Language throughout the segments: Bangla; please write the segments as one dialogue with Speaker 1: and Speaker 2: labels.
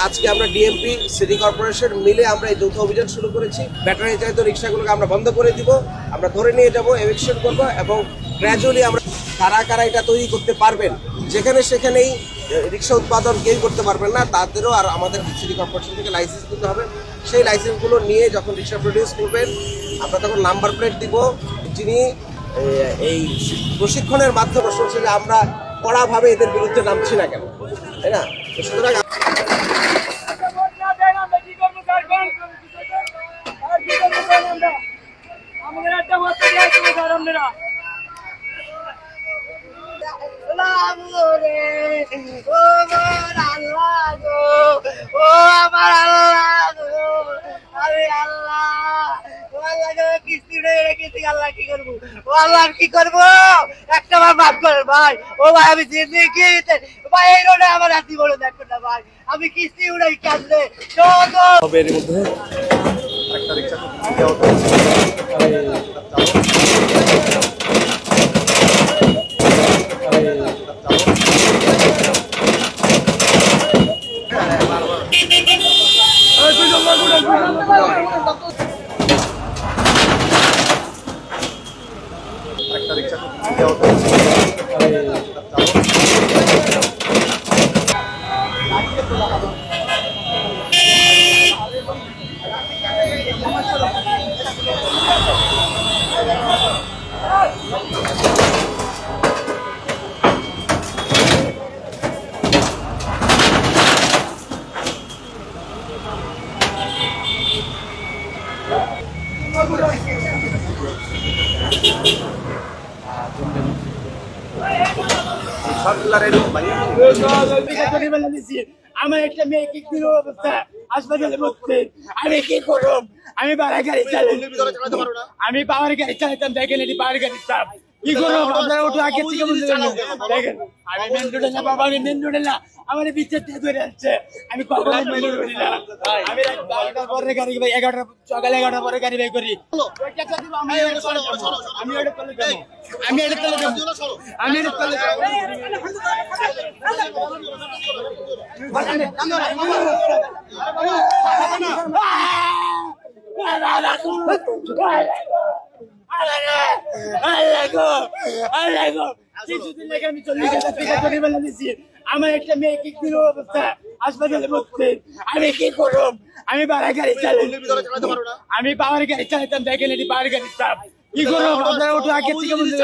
Speaker 1: আজকে আমরা ডিএমপি সিটি কর্পোরেশন মিলে আমরা এই যৌথ অভিযান শুরু করেছি। ব্যাটারি চালিত রিক্সাগুলোকে আমরা বন্ধ করে দিব, আমরা ধরে নিয়ে যাব, এভিকশন করব এবং গ্র্যাজুয়ালি আমরা কারা কারা এটা তৈরি করতে পারবেন, যেখানে সেখানেই রিক্সা উৎপাদন কেউ করতে পারবেন না, তাদেরও আর আমাদের সিটি কর্পোরেশন থেকে লাইসেন্স দিতে হবে। সেই লাইসেন্সগুলো নিয়ে যখন রিক্সা প্রডিউস করবেন আমরা তখন নাম্বার প্লেট দিব। যিনি এই প্রশিক্ষণের মাধ্যমে শুনছি যে আমরা কড়াভাবে এদের বিরুদ্ধে নামছি না কেন, তাই না? সুতরাং
Speaker 2: কি করবো একটা বার মাফ করে ভাই। ও ভাই আমি ভাই এই রোডে আমার রাতি বড় দেখো না ভাই, আমি কিস্তি উড়াই কাঁদলে
Speaker 3: এর মধ্যে একটা রিক্সা
Speaker 2: আমার একটা মেয়ে কি অবস্থা হাসপাতালে ভর্তি, আমি কি করব? আমি বাড়া গাড়ি চালাই, আমি পাওয়ার গাড়ি চালাতাম, দেখেন এটি পাওয়ার গাড়ির চাপ, কি করবো? আপনারা ওঠো আগে থেকে বলতে দেখেন আমি মেন রোডে না বাবা, আমি মেন রোডে না, আমার পিছের থেকে ধরে আসছে, আমি কখনো মেন রোডে করি না, আমি 12টার পরে গাড়ি ভাই, 11টা সকালে 11টার পরে গাড়ি ভাই করি, আমি এটা চলে যাবো, আমি এটা চলে যাবো, আমি এটা চলে যাবো, আমি এটা চলে যাবো। আমার একটা মেয়ে কি অবস্থা হাসপাতালে ভর্তি, আমি কি করব? আমি বাড়া গাড়ি চালাই, আমি পাওয়ার গাড়ি চালাতাম, দেখেন এটি পাওয়ার গাড়ির চাপ, কি করবো? আপনারা ওঠো আগে থেকে বলতে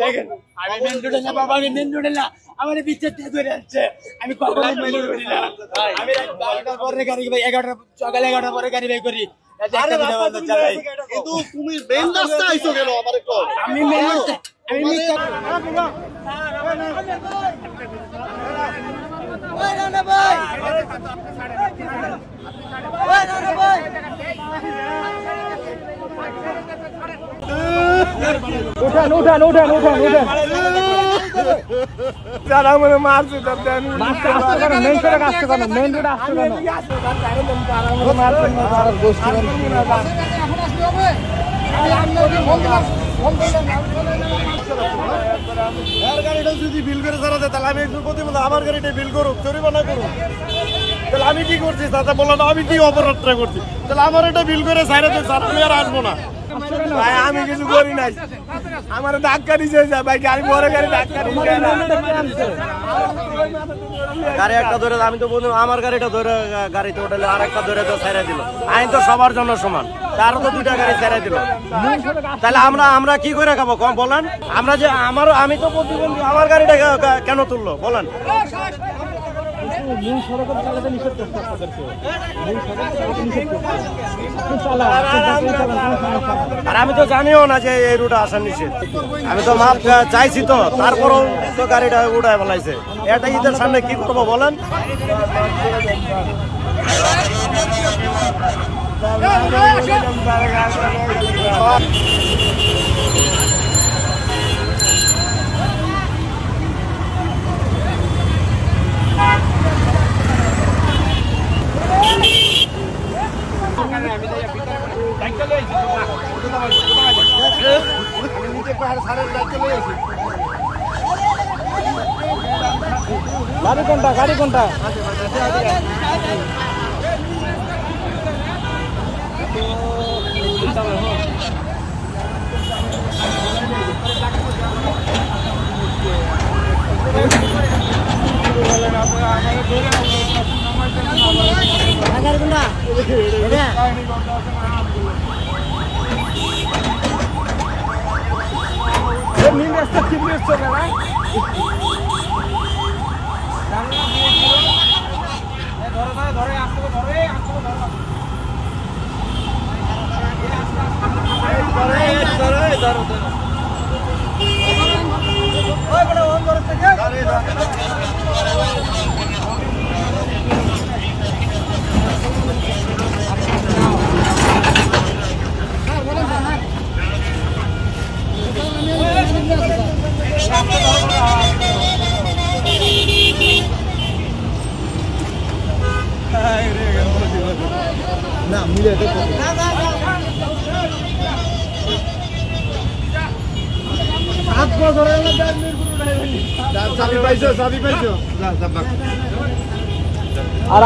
Speaker 2: দেখেন আমি মেন রোডে না বাবা, আমি মেন রোডে না, আমার পিছের থেকে ধরে আসছে, আমি কখনো মেন রোডে করি না, আমি 12টার পরে গাড়ি ভাই, 11টা সকালে 11টার পরে গাড়ি ভাই করি।
Speaker 3: তুমি মেন রাস্তা আইছো কেন?
Speaker 2: আমি মেন রাস্তা, আমি উঠান উঠান উঠান উঠান উঠান যারা মানে মারছে মেন রোডে আসছে কেন? মেন রোডে আসছে কেন?
Speaker 3: গাড়িটা যদি বিল করে চালাতে তাহলে আমি একটু প্রতি আমার গাড়িটা বিল করুক, জরিমানা করুক, তাহলে আমি কি করছি? দাদা বললাম আমি কি অপরাধটা করছি, তাহলে আমার এটা বিল করে সাইডে আমি আর আসবো না। ভাই আমি কিছু করি নাই, আমার ধাক্কা দিছে ভাই, গাড়ি বড় গাড়ি ধাক্কা দিছে, গাড়ি একটা ধরে, আমি তো বললাম আমার গাড়িটা ধরে গাড়িতে উঠালে আর একটা ধরে তো ছেড়ে দিল। আইন তো সবার জন্য সমান, তারও তো 2টা গাড়ি ছেড়ে দিল, তাহলে আমরা কি করে খাবো কম বলেন? আমরা যে আমি তো প্রতিবন্ধী, আমার গাড়িটা কেন তুললো বলেন? আর আমি তো জানিও না যে এই রুটে আসার নিষেধ, আমি তো মাপ চাইছি তো, তারপরও তো গাড়িটা উঠায় ফেলাইছে। এটা ঈদের সামনে কি করবো বলেন? গাড়ি কোনটা? গাড়ি
Speaker 4: কোনটা? আর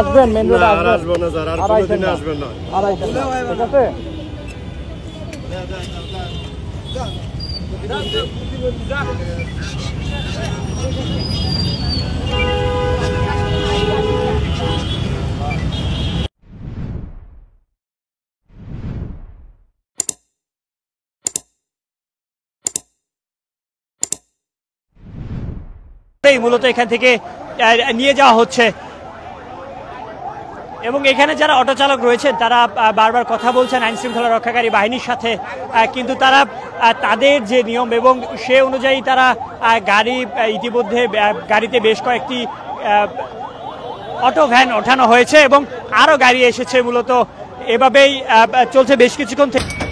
Speaker 4: আসবেন মেন রোড
Speaker 3: আসবো না স্যার, আর কোনোদিন আসবেন না।
Speaker 4: ঠিক আছে।
Speaker 5: মূলত এখান থেকে নিয়ে যাওয়া হচ্ছে এবং এখানে যারা অটো চালক রয়েছেন তারা বারবার কথা বলছেন আইন শৃঙ্খলা রক্ষাকারী বাহিনীর সাথে, কিন্তু তারা তাদের যে নিয়ম এবং সে অনুযায়ী তারা গাড়ি ইতিমধ্যে গাড়িতে বেশ কয়েকটি অটো ভ্যান ওঠানো হয়েছে এবং আরও গাড়ি এসেছে। মূলত এভাবেই চলছে বেশ কিছুক্ষণ থেকে।